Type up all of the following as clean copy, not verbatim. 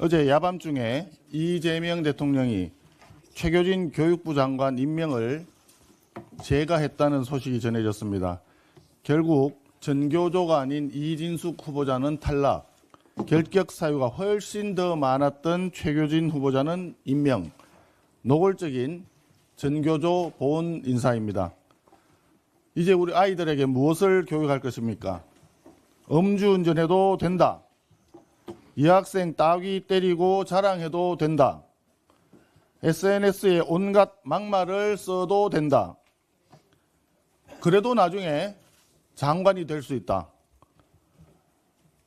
어제 야밤중에 이재명 대통령이 최교진 교육부 장관 임명을 제거했다는 소식이 전해졌습니다. 결국 전교조가 아닌 이진숙 후보자는 탈락, 결격 사유가 훨씬 더 많았던 최교진 후보자는 임명, 노골적인 전교조 보훈 인사입니다. 이제 우리 아이들에게 무엇을 교육할 것입니까? 음주운전해도 된다. 여학생 따귀 때리고 자랑해도 된다. SNS에 온갖 막말을 써도 된다. 그래도 나중에 장관이 될 수 있다.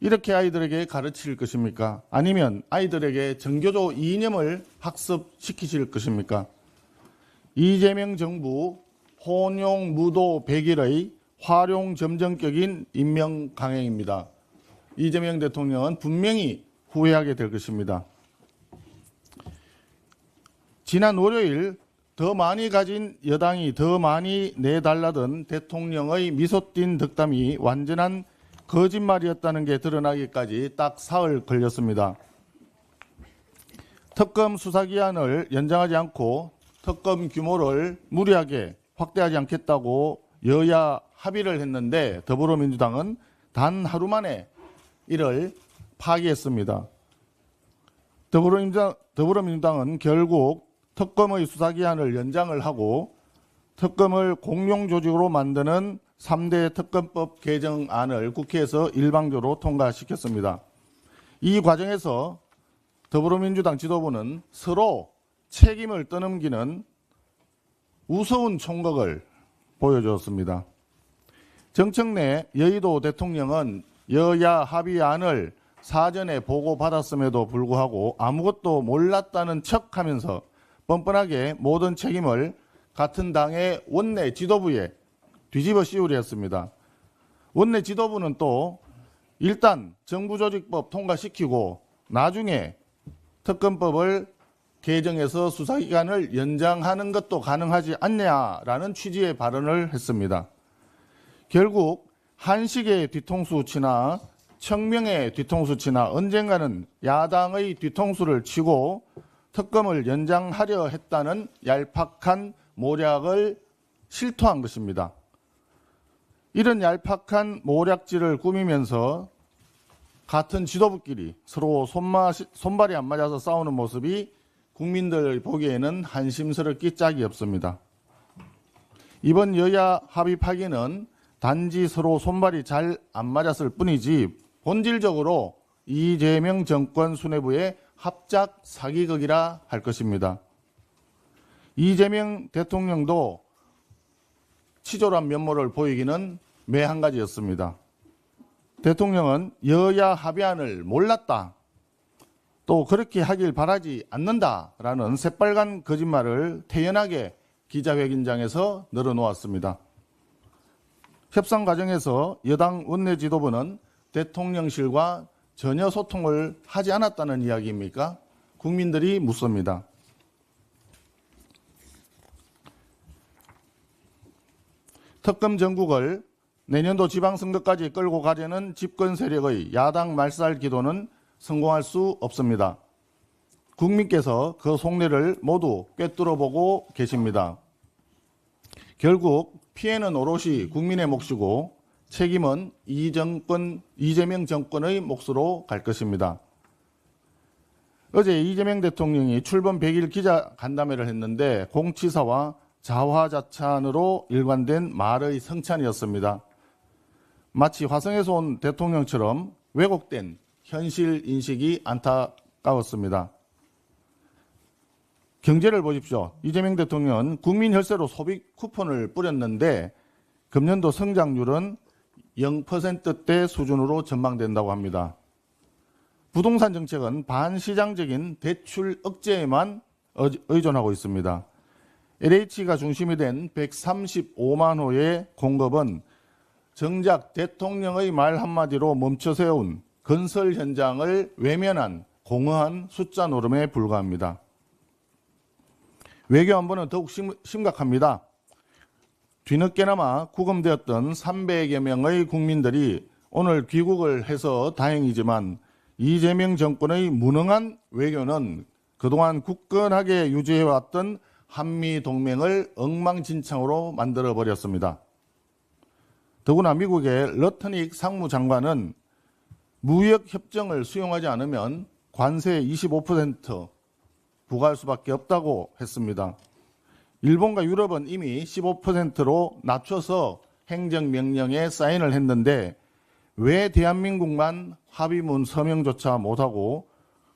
이렇게 아이들에게 가르칠 것입니까? 아니면 아이들에게 전교조 이념을 학습시키실 것입니까? 이재명 정부 혼용 무도 100일의 활용 점정격인 임명 강행입니다. 이재명 대통령은 분명히 후회하게 될 것입니다. 지난 월요일 더 많이 가진 여당이 더 많이 내달라던 대통령의 미소띤 덕담이 완전한 거짓말이었다는 게 드러나기까지 딱 사흘 걸렸습니다. 특검 수사기한을 연장하지 않고 특검 규모를 무리하게 확대하지 않겠다고 여야 합의를 했는데 더불어민주당은 단 하루 만에 이를 파기했습니다. 더불어민주당은 결국 특검의 수사기한을 연장을 하고 특검을 공룡조직으로 만드는 3대 특검법 개정안을 국회에서 일방적으로 통과시켰습니다. 이 과정에서 더불어민주당 지도부는 서로 책임을 떠넘기는 우스운 총각을 보여주었습니다. 정청래 여의도 대통령은 여야 합의안을 사전에 보고받았음에도 불구하고 아무것도 몰랐다는 척하면서 뻔뻔하게 모든 책임을 같은 당의 원내 지도부에 뒤집어 씌우려 했습니다. 원내 지도부는 또 일단 정부조직법 통과시키고 나중에 특검법을 개정해서 수사기간을 연장하는 것도 가능하지 않냐라는 취지의 발언을 했습니다. 결국 한식의 뒤통수 치나 청명의 뒤통수 치나 언젠가는 야당의 뒤통수를 치고 특검을 연장하려 했다는 얄팍한 모략을 실토한 것입니다. 이런 얄팍한 모략질을 꾸미면서 같은 지도부끼리 서로 손발이 안 맞아서 싸우는 모습이 국민들 보기에는 한심스럽기 짝이 없습니다. 이번 여야 합의 파기는 단지 서로 손발이 잘 안 맞았을 뿐이지 본질적으로 이재명 정권 수뇌부의 합작 사기극이라 할 것입니다. 이재명 대통령도 치졸한 면모를 보이기는 매한 가지였습니다. 대통령은 여야 합의안을 몰랐다. 또 그렇게 하길 바라지 않는다라는 새빨간 거짓말을 태연하게 기자회견장에서 늘어놓았습니다. 협상 과정에서 여당 원내 지도부는 대통령실과 전혀 소통을 하지 않았다는 이야기입니까? 국민들이 묻습니다. 특검 전국을 내년도 지방선거까지 끌고 가려는 집권 세력의 야당 말살 기도는 성공할 수 없습니다. 국민께서 그 속내를 모두 꿰뚫어보고 계십니다. 결국 피해는 오롯이 국민의 몫이고 책임은 이재명 정권의 몫으로 갈 것입니다. 어제 이재명 대통령이 출범 100일 기자간담회를 했는데 공치사와 자화자찬으로 일관된 말의 성찬이었습니다. 마치 화성에서 온 대통령처럼 왜곡된 현실 인식이 안타까웠습니다. 경제를 보십시오. 이재명 대통령은 국민 혈세로 소비 쿠폰을 뿌렸는데 금년도 성장률은 0%대 수준으로 전망된다고 합니다. 부동산 정책은 반시장적인 대출 억제에만 의존하고 있습니다. LH가 중심이 된 135만 호의 공급은 정작 대통령의 말 한마디로 멈춰 세운 건설 현장을 외면한 공허한 숫자 노름에 불과합니다. 외교안보는 더욱 심각합니다. 뒤늦게나마 구금되었던 300여 명의 국민들이 오늘 귀국을 해서 다행이지만 이재명 정권의 무능한 외교는 그동안 굳건하게 유지해왔던 한미동맹을 엉망진창으로 만들어버렸습니다. 더구나 미국의 러트닉 상무장관은 무역협정을 수용하지 않으면 관세 25% 부과할 수밖에 없다고 했습니다. 일본과 유럽은 이미 15%로 낮춰서 행정명령에 사인을 했는데 왜 대한민국만 합의문 서명조차 못하고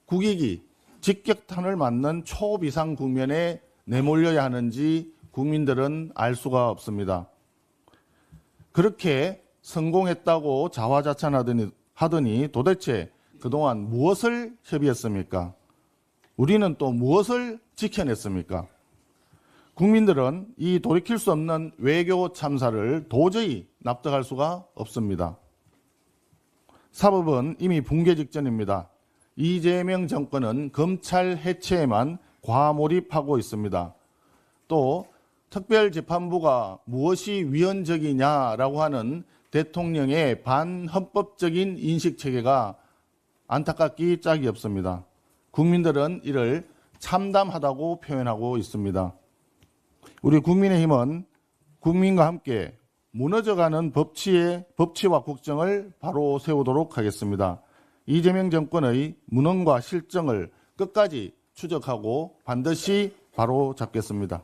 국익이 직격탄을 맞는 초비상 국면에 내몰려야 하는지 국민들은 알 수가 없습니다. 그렇게 성공했다고 자화자찬하더니 도대체 그동안 무엇을 협의했습니까? 우리는 또 무엇을 지켜냈습니까? 국민들은 이 돌이킬 수 없는 외교 참사를 도저히 납득할 수가 없습니다. 사법은 이미 붕괴 직전입니다. 이재명 정권은 검찰 해체에만 과몰입하고 있습니다. 또 특별재판부가 무엇이 위헌적이냐라고 하는 대통령의 반헌법적인 인식체계가 안타깝기 짝이 없습니다. 국민들은 이를 참담하다고 표현하고 있습니다. 우리 국민의힘은 국민과 함께 무너져가는 법치와 국정을 바로 세우도록 하겠습니다. 이재명 정권의 무능과 실정을 끝까지 추적하고 반드시 바로 잡겠습니다.